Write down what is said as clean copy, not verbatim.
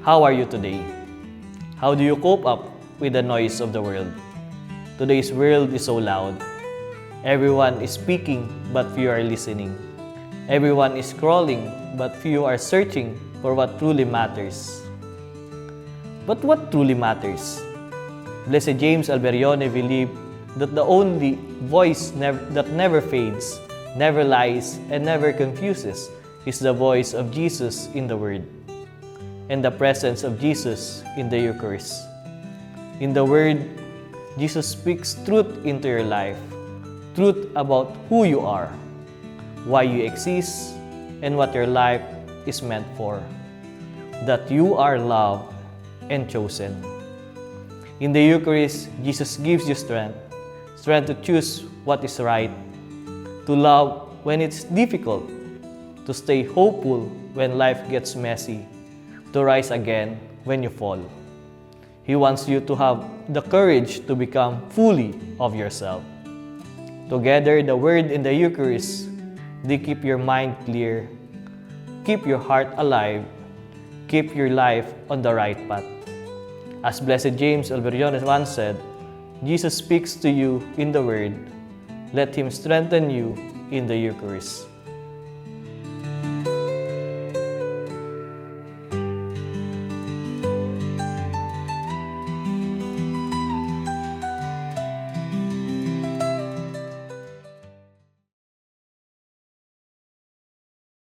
How are you today? How do you cope up with the noise of the world? Today's world is so loud. Everyone is speaking, but few are listening. Everyone is scrolling, but few are searching for what truly matters. But what truly matters? Blessed James Alberione believed that the only voice that never fades, never lies, and never confuses is the voice of Jesus in the Word and the presence of Jesus in the Eucharist. In the Word, Jesus speaks truth into your life, truth about who you are, why you exist, and what your life is meant for, that you are loved and chosen. In the Eucharist, Jesus gives you strength to choose what is right, to love when it's difficult, to stay hopeful when life gets messy, to rise again when you fall. He wants you to have the courage to become fully of yourself. Together, the Word and the Eucharist, they keep your mind clear, keep your heart alive, keep your life on the right path. As Blessed James Alberione once said, Jesus speaks to you in the Word. Let Him strengthen you in the Eucharist.